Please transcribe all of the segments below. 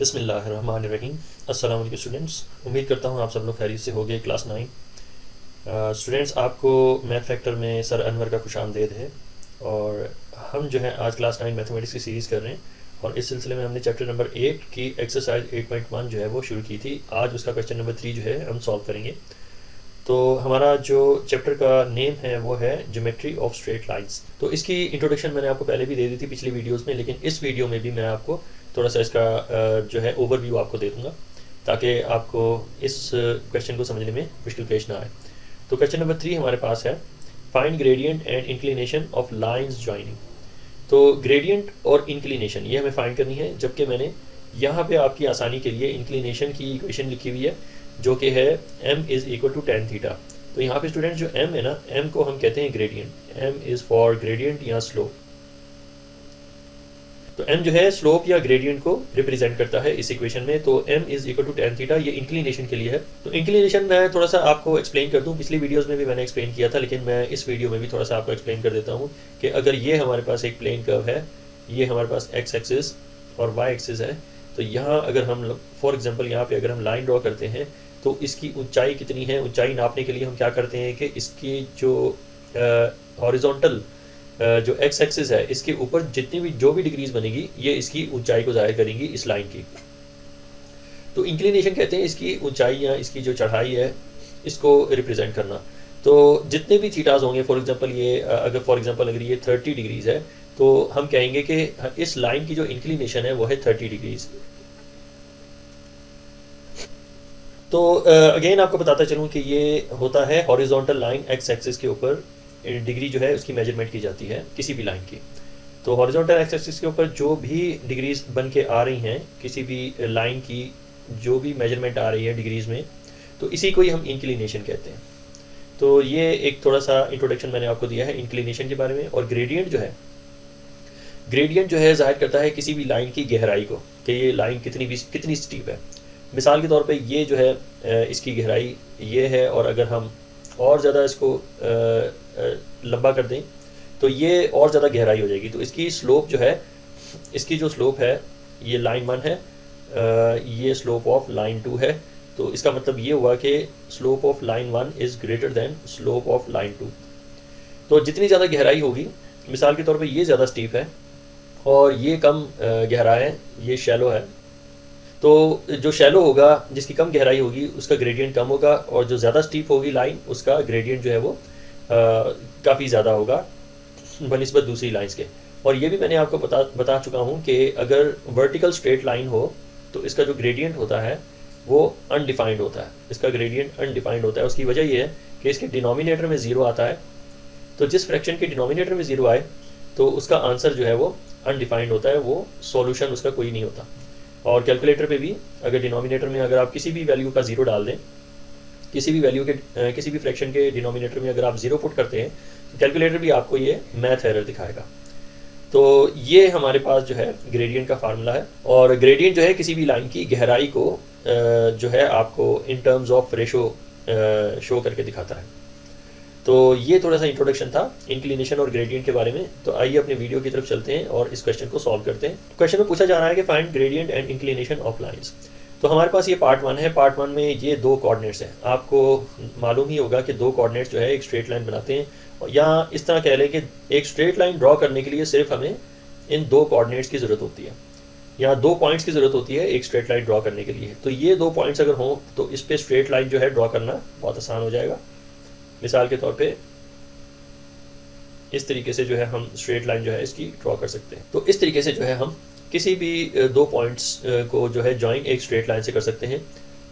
बिस्मिल्लाहिर्रहमानिर्रहीम। अस्सलाम वालेकुम स्टूडेंट्स, उम्मीद करता हूँ आप सब लोग खैरियत से हो गए। क्लास 9 स्टूडेंट्स, आपको मैथ फैक्टर में सर अनवर का खुशामदीद है। और हम जो है आज क्लास 9 मैथमेटिक्स की सीरीज़ कर रहे हैं और इस सिलसिले में हमने चैप्टर नंबर 8 की एक्सरसाइज 8.1 जो है वो शुरू की थी। आज उसका क्वेश्चन नंबर 3 जो है हम सॉल्व करेंगे। तो हमारा जो चैप्टर का नेम है वो है ज्योमेट्री ऑफ स्ट्रेट लाइंस। तो इसकी इंट्रोडक्शन मैंने आपको पहले भी दे दी थी पिछली वीडियोस में, लेकिन इस वीडियो में भी मैं आपको थोड़ा सा इसका जो है ओवरव्यू आपको दे दूँगा ताकि आपको इस क्वेश्चन को समझने में मुश्किल पेश ना आए। तो क्वेश्चन नंबर 3 हमारे पास है, find gradient and inclination of lines joining. तो ग्रेडियंट और इंक्लिनेशन ये हमें फाइंड करनी है, जबकि मैंने यहाँ पे आपकी आसानी के लिए इंक्लिनेशन की इक्वेशन लिखी हुई है जो कि है m is equal to tan theta. तो यहाँ पे स्टूडेंट जो m है ना, m को हम कहते हैं gradient. m is for gradient या स्लोप। तो m जो है स्लोप या ग्रेडियंट को रिप्रेजेंट करता है इस इक्वेशन में। तो m is equal to tan theta, ये इंक्लिनेशन के लिए है। तो इंक्लिनेशन मैं थोड़ा सा आपको एक्सप्लेन कर दूँ, पिछली वीडियोज़ में भी मैंने एक्सप्लेन किया था, लेकिन मैं इस वीडियो में भी थोड़ा सा आपको एक्सप्लेन कर देता हूँ कि अगर ये हमारे पास एक प्लेन कर्व है, ये हमारे पास x एक्सिस और y एक्सिस है, तो यहाँ अगर हम फॉर एग्जांपल यहाँ पे अगर हम लाइन ड्रॉ करते हैं तो इसकी ऊंचाई कितनी है, ऊंचाई नापने के लिए हम क्या करते हैं कि इसकी जो हॉरिजॉन्टल जो x एक्सिस है इसके ऊपर जितनी भी जो भी डिग्रीज बनेगी ये इसकी ऊंचाई को ज़ाहिर करेंगी इस लाइन की। तो इंक्लिनेशन कहते हैं इसकी ऊंचाई या इसकी जो चढ़ाई है इसको रिप्रेजेंट करना। तो जितने भी थीटाज होंगे, फॉर एग्जांपल ये अगर ये 30 डिग्रीज है तो हम कहेंगे कि इस लाइन की जो इंक्लिनेशन है वो है 30 डिग्रीज। तो अगेन आपको बताता चलूँ कि ये होता है हॉरिजॉन्टल लाइन x एक्सिस के ऊपर डिग्री जो है उसकी मेजरमेंट की जाती है किसी भी लाइन की। तो हॉरिजॉन्टल x एक्सिस के ऊपर जो भी डिग्रीज बन के आ रही हैं किसी भी लाइन की, जो भी मेजरमेंट आ रही है डिग्रीज में, तो इसी को ही हम इंक्लिनेशन कहते हैं। तो ये एक थोड़ा सा इंट्रोडक्शन मैंने आपको दिया है इंक्लिनेशन के बारे में। और ग्रेडियंट जो है ज़ाहिर करता है किसी भी लाइन की गहराई को, कि ये लाइन कितनी स्टीप है। मिसाल के तौर पे ये जो है इसकी गहराई ये है, और अगर हम और ज़्यादा इसको लंबा कर दें तो ये और ज़्यादा गहराई हो जाएगी। तो इसकी स्लोप जो है, इसकी जो स्लोप है ये लाइन 1 है, ये स्लोप ऑफ लाइन 2 है। तो इसका मतलब ये हुआ कि slope of line 1 is greater than slope of line 2। तो जितनी ज़्यादा गहराई होगी, मिसाल के तौर पे ये ज़्यादा स्टीप है और ये कम गहरा है, ये शैलो है, तो जो शैलो होगा, जिसकी कम गहराई होगी, उसका ग्रेडियंट कम होगा, और जो ज़्यादा स्टीप होगी लाइन, उसका ग्रेडियंट जो है वो काफ़ी ज़्यादा होगा बनिस्बत दूसरी लाइंस के। और ये भी मैंने आपको बता चुका हूँ कि अगर वर्टिकल स्ट्रेट लाइन हो तो इसका जो ग्रेडियंट होता है वो अनडिफाइंड होता है। इसका ग्रेडियंट अनडिफाइंड होता है। उसकी वजह ये है कि इसके डिनोमिनेटर में ज़ीरो आता है। तो जिस फ्रैक्शन के डिनोमिनेटर में ज़ीरो आए तो उसका आंसर जो है वो अनडिफाइंड होता है, वो सॉल्यूशन उसका कोई नहीं होता। और कैलकुलेटर पे भी अगर डिनोमिनेटर में अगर आप किसी भी वैल्यू का ज़ीरो डाल दें, किसी भी वैल्यू के किसी भी फ्रैक्शन के डिनोमिनेटर में अगर आप ज़ीरो पुट करते हैं तो कैलकुलेटर भी आपको ये मैथ एरर दिखाएगा। तो ये हमारे पास जो है ग्रेडियंट का फार्मूला है। और ग्रेडियंट जो है किसी भी लाइन की गहराई को जो है आपको in terms of ratio show करके दिखाता है। तो ये थोड़ा सा इंट्रोडक्शन था इंक्लिनेशन और ग्रेडियंट के बारे में। तो आइए अपने वीडियो की तरफ चलते हैं और इस क्वेश्चन को सॉल्व करते हैं। क्वेश्चन में पूछा जा रहा है कि find gradient and inclination of lines. तो हमारे पास ये पार्ट 1 है। पार्ट 1 में ये दो कोऑर्डिनेट्स हैं। आपको मालूम ही होगा कि दो कोऑर्डिनेट्स जो है एक स्ट्रेट लाइन बनाते हैं, और या इस तरह कह लें कि एक स्ट्रेट लाइन ड्रॉ करने के लिए सिर्फ हमें इन दो कोऑर्डिनेट्स की ज़रूरत होती है, या दो पॉइंट्स की ज़रूरत होती है एक स्ट्रेट लाइन ड्रॉ करने के लिए। तो ये दो पॉइंट्स अगर हों तो इस पर स्ट्रेट लाइन जो है ड्रॉ करना बहुत आसान हो जाएगा। मिसाल के तौर पे इस तरीके से जो है हम स्ट्रेट लाइन जो है इसकी ड्रॉ कर सकते हैं। तो इस तरीके से जो है हम किसी भी दो पॉइंट्स को जो है ज्वाइन एक स्ट्रेट लाइन से कर सकते हैं।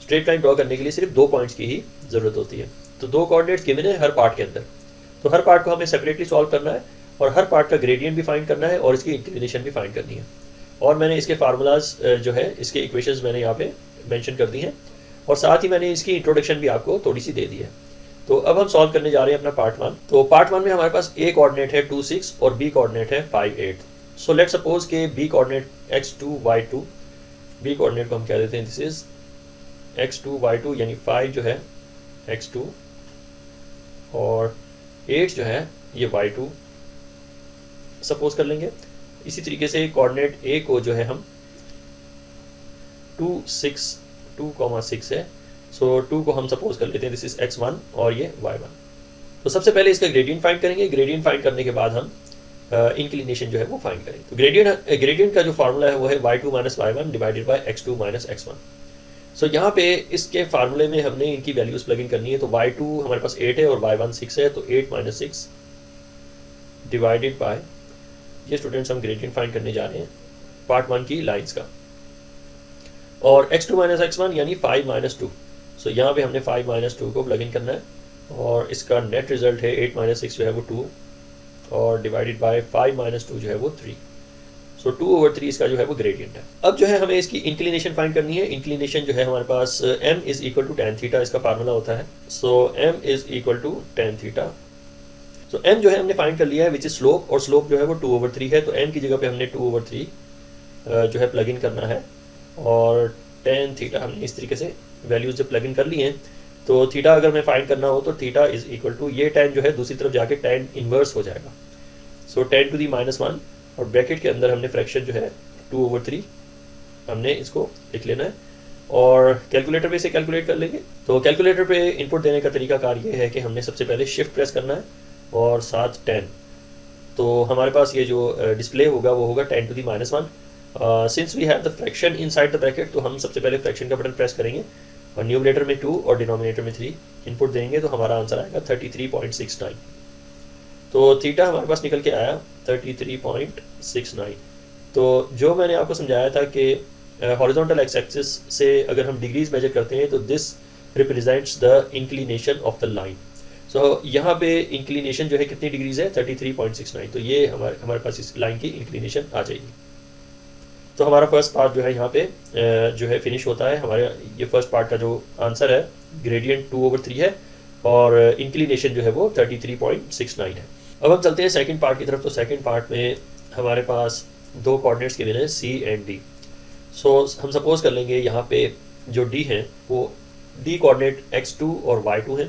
स्ट्रेट लाइन ड्रॉ करने के लिए सिर्फ दो पॉइंट्स की ही ज़रूरत होती है। तो दो कोऑर्डिनेट्स गिवन है हर पार्ट के अंदर। तो हर पार्ट को हमें सेपरेटली सॉल्व करना है, और हर पार्ट का ग्रेडियंट भी फाइंड करना है, और इसकी इंक्लिनेशन भी फाइंड करनी है। और मैंने इसके फार्मूलाज जो है इसके इक्वेशंस मैंने यहाँ पे मेंशन कर दी हैं, और साथ ही मैंने इसकी इंट्रोडक्शन भी आपको थोड़ी सी दे दी है। तो अब हम सॉल्व करने जा रहे हैं अपना पार्ट 1। तो पार्ट 1 में हमारे पास ए कोऑर्डिनेट है 2 6 और बी कोऑर्डिनेट है 5 8। सो लेट्स सपोज के B coordinate x2 y2, B coordinate को हम कह देते हैं दिस इज x2 y2, यानी 5 जो है x2 और 8 जो है ये y2 सपोज कर लेंगे। इसी तरीके से कोऑर्डिनेट ए को जो है हम 2.6 है। सो 2 को हम सपोज कर लेते हैं दिस इज x1 और ये y1। तो सबसे पहले इसका ग्रेडियंट फाइंड करेंगे। ग्रेडियंट फाइंड करने के बाद हम इंक्लिनेशन जो है वो फाइंड करेंगे। तो ग्रेडियंट का जो फार्मूला है वो है y2 minus y1 divided by x2 minus x1। सो यहाँ पे इसके फार्मूले में हमने इनकी वैल्यूज प्लग इन करनी है। तो y2 हमारे पास 8 है और y1 6 है, तो 8 माइनस 6 डिवाइडेड बाय, ये स्टूडेंट्स हम ग्रेडियंट फाइंड करने जा रहे हैं पार्ट 1 की लाइंस का, और x2 माइनस x1 यानी 5 माइनस 2। सो यहाँ पे हमने 5 माइनस 2 को प्लग इन करना है और इसका नेट रिजल्ट है 8 माइनस 6 जो है वो 2 और डिवाइडेड बाय 5 माइनस 2 जो है वो 3। सो 2/3 इसका जो है वो ग्रेडियंट है। अब जो है हमें इसकी इंक्लिनेशन फाइंड करनी है। इंक्लिनेशन जो है हमारे पास m is equal to tan theta इसका फार्मूला होता है। So m is equal to tan theta. So m जो है हमने फाइंड कर लिया है विच इज स्लोप, और स्लोप जो है वो 2/3 है। तो m की जगह पे हमने 2/3 जो है प्लग इन करना है, और tan थीटा हमने इस तरीके से वैल्यूज जब प्लग इन कर लिए हैं तो थीटा अगर हमें फाइंड करना हो तो थीटा इज इक्वल टू, ये tan जो है दूसरी तरफ जाके tan इनवर्स हो जाएगा। सो tan टू दी -1 और ब्रैकेट के अंदर हमने फ्रैक्शन जो है 2/3 हमने इसको लिख लेना है, और कैलकुलेटर पे इसे कैलकुलेट कर लेंगे। तो कैलकुलेटर पे इनपुट देने का तरीकाकार ये है कि हमने सबसे पहले शिफ्ट प्रेस करना है और साथ 10। तो हमारे पास ये जो डिस्प्ले होगा वो होगा 10 to the -1। Since we have the fraction inside the bracket, तो हम सबसे पहले फ्रैक्शन का बटन प्रेस करेंगे और न्यूमरेटर में 2 और डिनोमिनेटर में 3 इनपुट देंगे, तो हमारा आंसर आएगा 33.69। तो थीटा हमारे पास निकल के आया 33.69। तो जो मैंने आपको समझाया था कि हॉरिजॉन्टल एक्स एक्सिस से अगर हम डिग्रीज मेजर करते हैं तो this represents the inclination of the line. So यहाँ पे इंक्लिनेशन जो है कितनी डिग्रीज है 33.69। तो ये हमारे पास इस लाइन की इंक्लिनेशन आ जाएगी। तो हमारा फर्स्ट पार्ट जो है यहाँ पे जो है फिनिश होता है। हमारे ये फर्स्ट पार्ट का जो आंसर है ग्रेडियंट 2/3 है और इंक्लिनेशन जो है वो 33.69 है। अब हम चलते हैं सेकंड पार्ट की तरफ। तो सेकंड पार्ट में हमारे पास दो कोऑर्डिनेट्स गिवन हैं C एंड D। सो हम सपोज कर लेंगे यहाँ पे जो D है वो D कोऑर्डिनेट x2 और y2 है,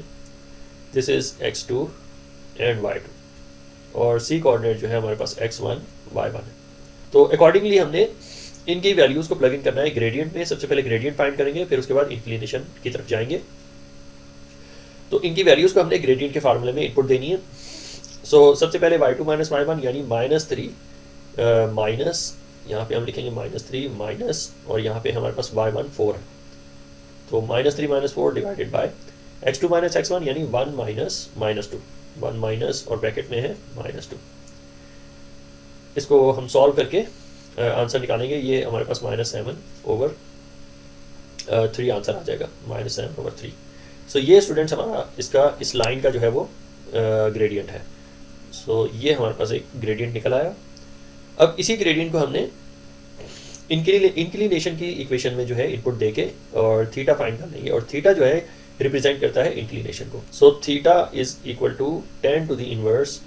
this is x2 and y2, और C कोऑर्डिनेट जो है हमारे पास x1 y1 है। तो अकॉर्डिंगली हमने इनकी वैल्यूज को प्लग इन करना है ग्रेडियंट में। सबसे पहले ग्रेडियंट फाइंड करेंगे, फिर उसके बाद इंक्लिनेशन की तरफ जाएंगे। तो इनकी वैल्यूज को हमने ग्रेडियंट के फार्मूले में इनपुट देनी है। सो सबसे पहले y2 माइनस y1 यानी -3 माइनस, यहाँ पे हम लिखेंगे -3 माइनस, और यहाँ पे हमारे पास y1 4 है, तो -3 minus 4 divided by x2 minus x1 यानी 1 माइनस -2, 1 माइनस और ब्रैकेट में है -2। इसको हम सॉल्व करके आंसर निकालेंगे। ये हमारे पास -7/3 आंसर आ जाएगा, -7/3। सो ये स्टूडेंट्स हमारा इसका इस लाइन का जो है वो ग्रेडियंट है। सो ये हमारे पास एक ग्रेडियंट निकल आया। अब इसी ग्रेडियंट को हमने इंक्लिनेशन की इक्वेशन में जो है इनपुट देके और थीटा फाइंड कर लेंगे, और थीटा जो है रिप्रेजेंट करता है इंक्लिनेशन को। So theta is equal to tan to the inverse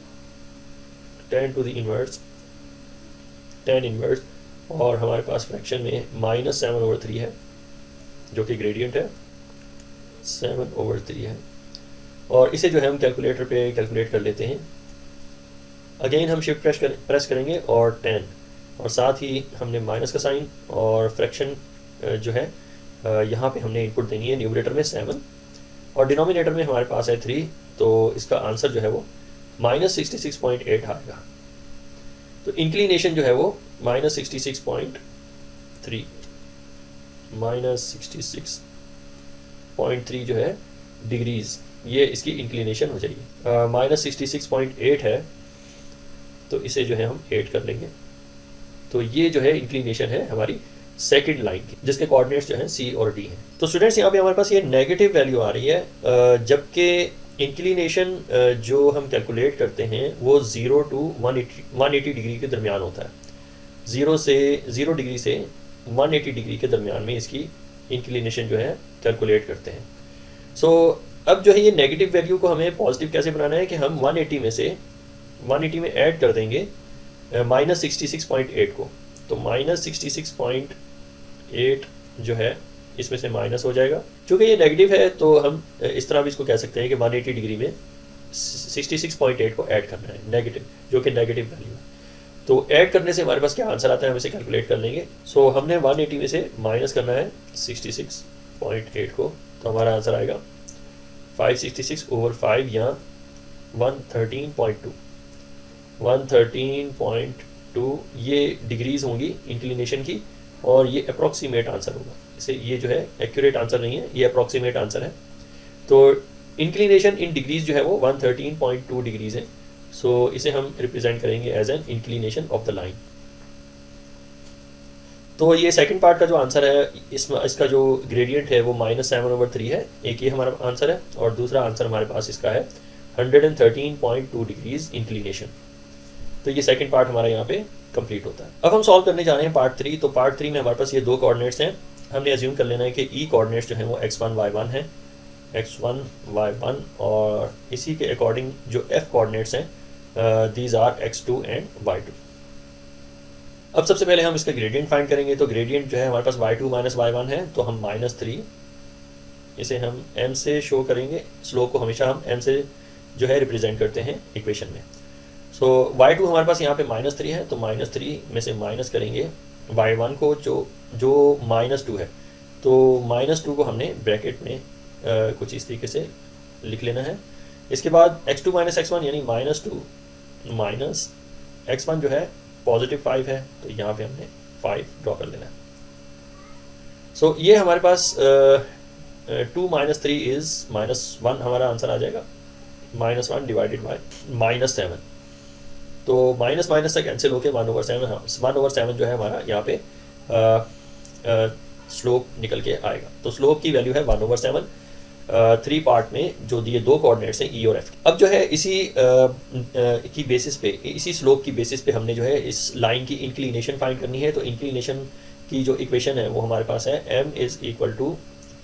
tan inverse, और हमारे पास फ्रैक्शन में -7/3 है जो कि ग्रेडियंट है 7/3 है, और इसे जो है हम कैलकुलेटर पे कैलकुलेट कर लेते हैं। अगेन हम शिफ्ट प्रेस करेंगे और 10, और साथ ही हमने माइनस का साइन, और फ्रैक्शन जो है यहाँ पे हमने इनपुट देनी है न्यूमरेटर में 7 और डिनोमिनेटर में हमारे पास है 3। तो इसका आंसर जो है वो -66.8 आएगा। तो इंक्लिनेशन जो है वो -66.3 जो है डिग्रीज, ये इसकी इंक्लिनेशन हो जाएगी। -66.8 है, तो इसे जो है हम 8 कर लेंगे। तो ये जो है इंक्लिनेशन है हमारी सेकंड लाइन की, जिसके कोऑर्डिनेट्स जो हैं C और D हैं। तो स्टूडेंट्स यहाँ पे हमारे पास ये नेगेटिव वैल्यू आ रही है, जबकि इंक्लिनेशन जो हम कैलकुलेट करते हैं वो 0 टू 180 डिग्री के दरमियान होता है। 0 डिग्री से 180 डिग्री के दरमियान में इसकी इंक्लिनेशन जो है कैलकुलेट करते हैं। सो अब जो है ये नेगेटिव वैल्यू को हमें पॉजिटिव कैसे बनाना है कि हम 180 में ऐड कर देंगे -66.8 को। तो -66.8 जो है इसमें से माइनस हो जाएगा। चूँकि ये नेगेटिव है तो हम इस तरह भी इसको कह सकते हैं कि 180 डिग्री में 66.8 को ऐड करना है नेगेटिव, जो कि नेगेटिव वैल्यू है। तो ऐड करने से हमारे पास क्या आंसर आता है हम इसे कैलकुलेट कर लेंगे। सो हमने 180 में से माइनस करना है 66.8 को, तो हमारा आंसर आएगा 566/5 या 113.2। 113.2 ये डिग्रीज होंगी इंक्लिनेशन की, और ये अप्रॉक्सीमेट आंसर होगा। इसे ये जो है एक्यूरेट आंसर नहीं है, ये अप्रॉक्सीमेट आंसर है। तो इंक्लिनेशन इन डिग्रीज जो है वो 113.2 डिग्रीज है। सो इसे हम रिप्रेजेंट करेंगे as an inclination of the line. तो ये सेकंड पार्ट का जो आंसर है, इसका जो ग्रेडियंट है वो -7/3 है। एक ये हमारा आंसर है, और दूसरा आंसर हमारे पास इसका है 113.2 डिग्रीज इंक्लिनेशन। तो ये सेकंड पार्ट हमारा यहाँ पे कंप्लीट होता है। अब हम सॉल्व करने जा रहे हैं पार्ट 3। तो पार्ट 3 में हमारे पास ये दो कोऑर्डिनेट्स हैं। हमने अज्यूम कर लेना है कि ई कोऑर्डिनेट्स जो हैं वो x1 y1 है, x1 y1, और इसी के अकॉर्डिंग जो f कोऑर्डिनेट्स हैं these are x2 and y2। अब सबसे पहले हम इसका ग्रेडियंट फाइंड करेंगे। तो ग्रेडियंट जो है हमारे पास y2 - y1 है, तो हम -3 इसे हम m से शो करेंगे। स्लोप को हमेशा हम m से जो है रिप्रेजेंट करते हैं इक्वेशन में। सो y2 हमारे पास यहाँ पे -3 है, तो -3 में से माइनस करेंगे y1 को जो -2 है। तो -2 को हमने ब्रैकेट में कुछ इस तरीके से लिख लेना है। इसके बाद x2 - x1 यानी -2 माइनस x1 जो है +5 है, तो यहाँ पे हमने 5 ड्रॉ कर लेना है। सो ये हमारे पास 2 - 3 इज़ -1 हमारा आंसर आ जाएगा। -1 डिवाइडेड बाय -7, तो माइनस माइनस तक कैंसिल होकर 1/7, 1/7 जो है हमारा यहाँ पे स्लोप निकल के आएगा। तो स्लोप की वैल्यू है 1/7 3 पार्ट में जो दिए दो कोऑर्डिनेट्स हैं ई और एफ। अब जो है इसी की बेसिस पे, इसी स्लोप की बेसिस पे हमने जो है इस लाइन की इंक्लिनेशन फाइंड करनी है। तो इंक्लिनेशन की जो इक्वेशन है वो हमारे पास है m =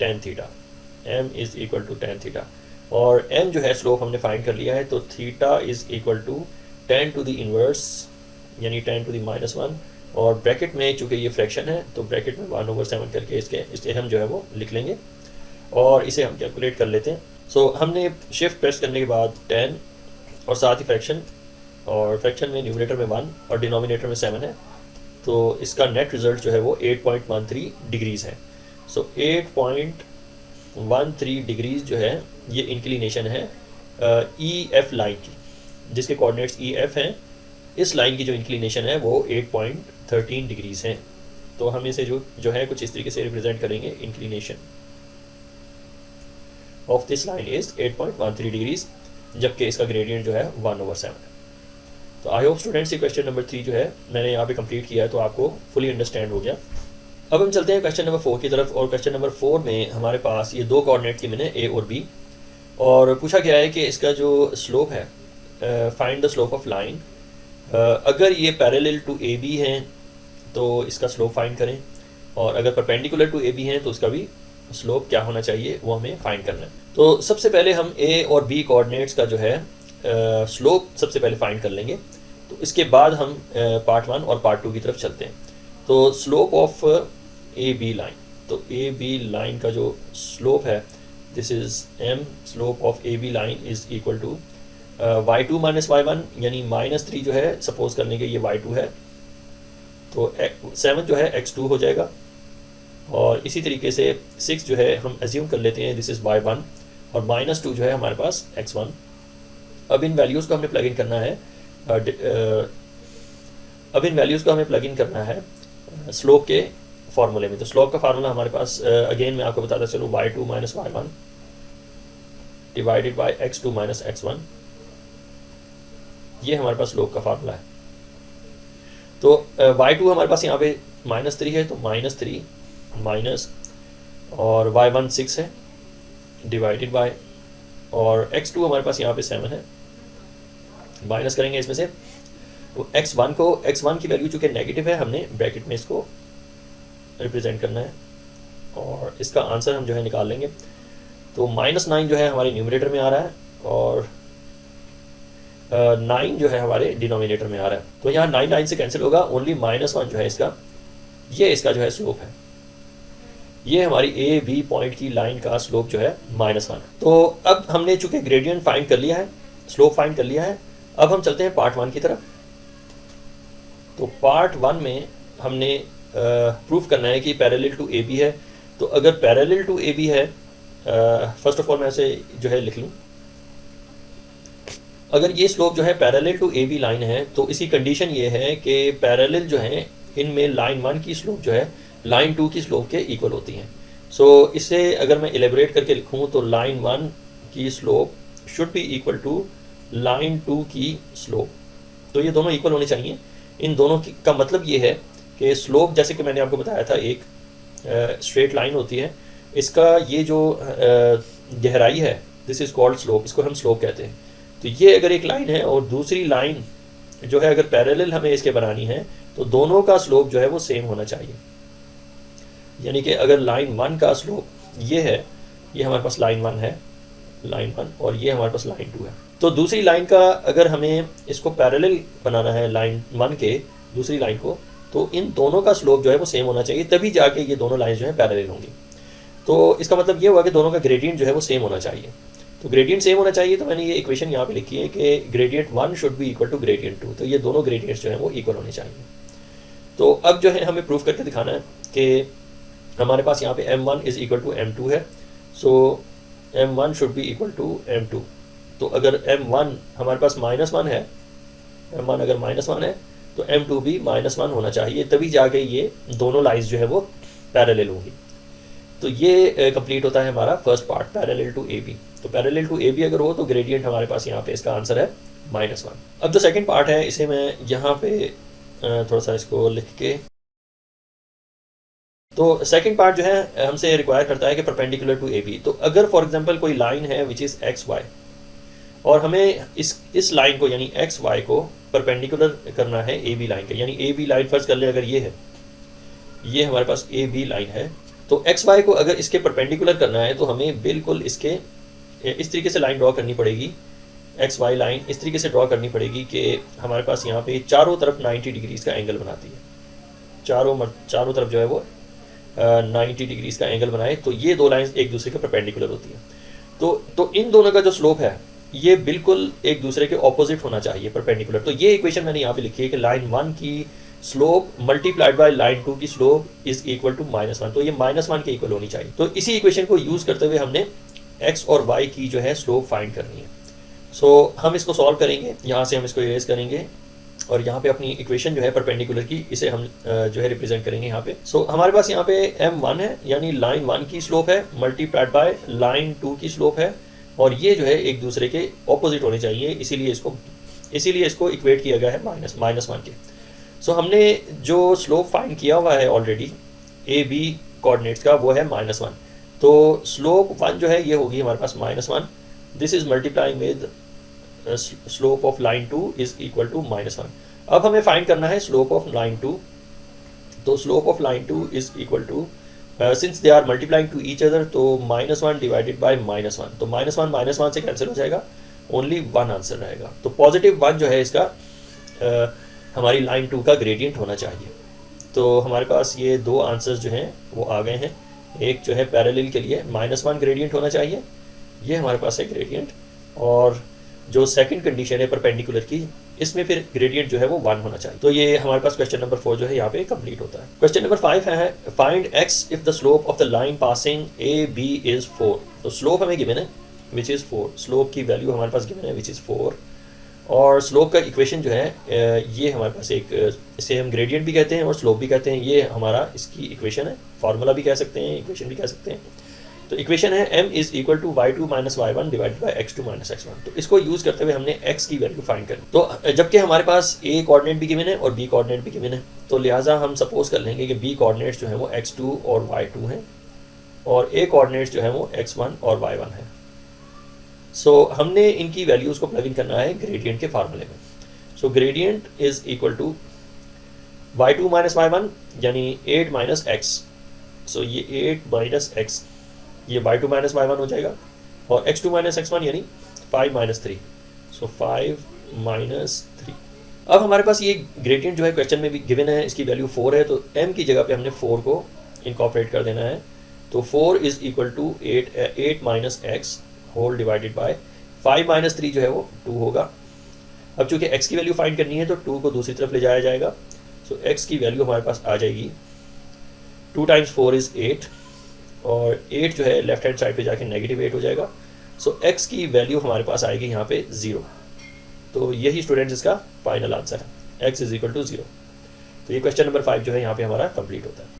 tan theta, m = tan theta, और m जो है स्लोप हमने फाइंड कर लिया है। तो theta = tan to the inverse यानी tan to the -1, और ब्रैकेट में चूँकि ये फ्रैक्शन है तो ब्रैकेट में 1/7 करके इसके हम जो है वो लिख लेंगे, और इसे हम कैलकुलेट कर लेते हैं। सो हमने शिफ्ट प्रेस करने के बाद 10 और साथ ही फ्रैक्शन, और फ्रैक्शन में न्यूमरेटर में 1 और डिनोमिनेटर में 7 है, तो इसका नेट रिज़ल्ट जो है वो 8.13 डिग्रीज़ है। सो 8.13 डिग्रीज़ जो है ये इंक्लिनेशन है ई एफ लाइन की, जिसके कोऑर्डिनेट्स ई एफ हैं। इस लाइन की जो इंक्लिनेशन है वो 8.13 डिग्रीज़ हैं। तो हम इसे जो है कुछ इस तरीके से रिप्रेजेंट करेंगे, inclination of this line is 8.13 degrees, जबकि इसका ग्रेडियंट जो है 1/7 है। तो आई होप स्टूडेंट्स ये क्वेश्चन नंबर 3 जो है मैंने यहाँ पे कंप्लीट किया है, तो आपको फुली अंडरस्टैंड हो गया। अब हम चलते हैं क्वेश्चन नंबर 4 की तरफ, और क्वेश्चन नंबर 4 में हमारे पास ये दो कोऑर्डिनेट की मैंने ए और बी, और पूछा गया है कि इसका जो स्लोप है, find the slope of line. अगर ये पैरेलल टू ए बी हैं तो इसका स्लोप फाइंड करें, और अगर परपेंडिकुलर टू ए बी हैं तो उसका भी स्लोप क्या होना चाहिए वो हमें फाइंड करना है। तो सबसे पहले हम ए और बी कोऑर्डिनेट्स का जो है स्लोप सबसे पहले फाइंड कर लेंगे, तो इसके बाद हम पार्ट 1 और पार्ट 2 की तरफ चलते हैं। तो slope of A B line, तो ए बी लाइन का जो स्लोप है this is m, slope of A B line is equal to y2 - y1 यानी -3 जो है सपोज करने के ये y2 है, तो 7 जो है x2 हो जाएगा, और इसी तरीके से 6 जो है हम एज्यूम कर लेते हैं दिस इज़ y1, और -2 जो है हमारे पास x1। अब इन वैल्यूज़ को हमें प्लग इन करना है स्लोप के फार्मूले में। तो स्लोप का फार्मूला हमारे पास अगेन मैं आपको बताता चलूँ, y2 - y1 divided by x2 - x1, ये हमारे पास स्लोप का फार्मूला है। तो y2 हमारे पास यहाँ पे -3 है, तो -3 माइनस, और y1 6 है डिवाइडेड बाय, और x2 हमारे पास यहाँ पे 7 है, माइनस करेंगे इसमें से। तो x1 की वैल्यू चूँकि नेगेटिव है, हमने ब्रैकेट में इसको रिप्रेजेंट करना है, और इसका आंसर हम जो है निकाल लेंगे। तो -9 जो है हमारे न्यूमरेटर में आ रहा है, और 9 जो है हमारे डिनोमिनेटर में आ रहा है। तो यहाँ 9 से कैंसिल होगा, ओनली -1 जो है इसका जो है स्लोप है। ये हमारी ए बी पॉइंट की लाइन का स्लोप जो है -1। तो अब हमने चूंकि ग्रेडियंट फाइंड कर लिया है, स्लोप फाइंड कर लिया है, अब हम चलते हैं पार्ट 1 की तरफ। तो पार्ट 1 में हमने प्रूफ करना है कि पैरेलल टू ए बी है। तो अगर पैरेलल टू ए बी है, फर्स्ट ऑफ ऑल मैं इसे जो है लिख लूँ, अगर ये स्लोप जो है parallel to A B line है तो इसकी कंडीशन ये है कि पैरेलल जो है इनमें लाइन 1 की स्लोप जो है लाइन 2 की स्लोप के इक्वल होती हैं। सो इसे अगर मैं एलेबोरेट करके लिखूँ तो लाइन 1 की slope should be equal to line 2 की स्लोप। तो ये दोनों इक्वल होने चाहिए। इन दोनों की का मतलब ये है कि स्लोप, जैसे कि मैंने आपको बताया था, एक स्ट्रेट लाइन होती है, इसका ये जो गहराई है दिस इज़ कॉल्ड स्लोप, इसको हम स्लोप कहते हैं। तो ये अगर एक लाइन है और दूसरी लाइन जो है अगर पैरेलल हमें इसके बनानी है तो दोनों का स्लोप जो है वो सेम होना चाहिए। यानी कि अगर लाइन 1 का स्लोप ये है, ये हमारे पास लाइन 1 है, लाइन 1, और ये हमारे पास लाइन 2 है, तो दूसरी लाइन का अगर हमें इसको पैरेलल बनाना है लाइन 1 के दूसरी लाइन को, तो इन दोनों का स्लोप जो है वो सेम होना चाहिए, तभी जाके ये दोनों लाइन जो है पैरेलल होंगी। तो इसका मतलब ये हुआ कि दोनों का ग्रेडियंट जो है वो सेम होना चाहिए। तो ग्रेडियंट सेम होना चाहिए, तो मैंने ये इक्वेशन यहाँ पे लिखी है कि gradient 1 should be equal to gradient 2। तो ये दोनों ग्रेडियंट्स जो है वो इक्वल होने चाहिए। तो अब जो है हमें प्रूफ करके दिखाना है कि हमारे पास यहाँ पे m1 is equal to m2 है। So m1 should be equal to m2। तो अगर m1 हमारे पास -1 है, m1 अगर -1 है तो m2 भी -1 होना चाहिए, तभी जाके ये दोनों लाइन्स जो है वो पैरेलल होंगी। तो ये कंप्लीट होता है हमारा first part, parallel to A B. तो पैरेलल टू ए बी अगर हो तो ग्रेडियंट हमारे पास यहाँ पे इसका आंसर है -1। अब जो सेकंड पार्ट है इसे मैं यहाँ पे थोड़ा सा इसको लिख के, तो सेकंड पार्ट जो है हमसे रिक्वायर करता है कि परपेंडिकुलर टू ए बी। तो अगर फॉर एग्जांपल कोई लाइन है विच इज़ एक्स वाई और हमें इस लाइन को यानी एक्स वाई को परपेंडिकुलर करना है ए बी लाइन के, यानी ए बी लाइन फर्ज कर ले अगर ये है, ये हमारे पास ए बी लाइन है, तो एक्स वाई को अगर इसके परपेंडिकुलर करना है तो हमें बिल्कुल इसके इस तरीके से लाइन ड्रॉ करनी पड़ेगी। एक्स वाई लाइन इस तरीके से ड्रॉ करनी पड़ेगी कि हमारे पास यहाँ पे चारों तरफ 90 डिग्रीज़ का एंगल बनाती है, चारों तरफ जो है वो 90 डिग्रीज़ का एंगल बनाए, तो ये दो लाइंस एक दूसरे के परपेंडिकुलर होती हैं। तो इन दोनों का जो स्लोप है ये बिल्कुल एक दूसरे के ऑपोजिट होना चाहिए, परपेंडिकुलर। तो ये इक्वेशन मैंने यहाँ पे लिखी है कि लाइन 1 की स्लोप मल्टीप्लाइड बाय लाइन 2 की स्लोप इज इक्वल टू -1। तो ये -1 के इक्वल होनी चाहिए। तो इसी इक्वेशन को यूज़ करते हुए हमने x और y की जो है स्लोप फाइंड करनी है। सो हम इसको सॉल्व करेंगे, यहाँ से हम इसको इरेज करेंगे और यहाँ पे अपनी इक्वेशन जो है परपेंडिकुलर की, इसे हम जो है रिप्रेजेंट करेंगे यहाँ पे। सो हमारे पास यहाँ पे m1 है, यानी लाइन 1 की स्लोप है मल्टीप्लाइड बाय लाइन 2 की स्लोप है, और ये जो है एक दूसरे के ऑपोजिट होने चाहिए, इसीलिए इसको इक्वेट किया गया है -1 के। सो हमने जो स्लोप फाइंड किया हुआ है ऑलरेडी ए बी कोऑर्डिनेट्स का, वो है -1। तो स्लोप 1 जो है ये होगी हमारे पास -1, this is multiplying with slope of line 2 is equal to -1। अब हमें फाइंड करना है स्लोप ऑफ लाइन 2। तो slope of line 2 is equal to, since they are multiplying to each other, तो -1 डिवाइडेड बाय -1, तो -1 से कैंसिल हो जाएगा, ओनली 1 आंसर रहेगा। तो +1 जो है इसका हमारी लाइन 2 का ग्रेडियंट होना चाहिए। तो हमारे पास ये दो आंसर्स जो हैं वो आ गए हैं। एक जो है पैरेलल के लिए -1 ग्रेडियंट होना चाहिए, ये हमारे पास है ग्रेडियंट, और जो सेकंड कंडीशन है परपेंडिकुलर की, इसमें फिर ग्रेडियंट जो है वो 1 होना चाहिए। तो ये हमारे पास क्वेश्चन नंबर 4 जो है यहाँ पे कंप्लीट होता है। क्वेश्चन नंबर 5 है find x if the slope of the line passing A B is 4। तो स्लोप हमें गिवन है विच इज़ 4, स्लोप की वैल्यू हमारे पास गिवन है विच इज़ 4, और स्लोप का इक्वेशन जो है ये हमारे पास एक, इसे हम ग्रेडियंट भी कहते हैं और स्लोप भी कहते हैं, ये हमारा इसकी इक्वेशन है, फार्मूला भी कह सकते हैं, इक्वेशन भी कह सकते हैं। तो इक्वेशन है m is equal to y2 - y1 divided by x2 - x1। तो इसको यूज़ करते हुए हमने x की वैल्यू फाइंड करनी। तो जबकि हमारे पास a कोऑर्डिनेट भी गिवन है और b कोऑर्डिनेट भी गिवन है, तो लिहाजा हम सपोज कर लेंगे कि b कोऑर्डिनेट्स जो है वो x2 और y2 हैं और a कोऑर्डिनेट्स जो है वो x1 और y1 है। सो हमने इनकी वैल्यूज़ को प्लग इन करना है ग्रेडियंट के फार्मूले में। So gradient is equal to y2 - y1 यानी 8 - x। सो ये 8 - x, ये y2 - y1 हो जाएगा, और x2 - x1 यानी 5 - 3। सो 5 - 3। अब हमारे पास ये ग्रेडियंट जो है क्वेश्चन में भी गिवन है, इसकी वैल्यू 4 है, तो m की जगह पे हमने 4 को इनकॉर्पोरेट कर देना है। तो 4 is equal to 8 - x whole divided by 5 - 3 जो है वो 2 होगा। अब चूंकि x की वैल्यू फाइंड करनी है तो 2 को दूसरी तरफ ले जाया जाएगा, सो x की वैल्यू हमारे पास आ जाएगी 2 टाइम्स 4 इज़ 8, और 8 जो है लेफ्ट हैंड साइड पे जाके -8 हो जाएगा। सो x की वैल्यू हमारे पास आएगी यहाँ पे 0। तो यही स्टूडेंट्स इसका फाइनल आंसर है, x इज इक्वल टू 0। तो ये क्वेश्चन नंबर 5 जो है यहाँ पे हमारा कंप्लीट होता है।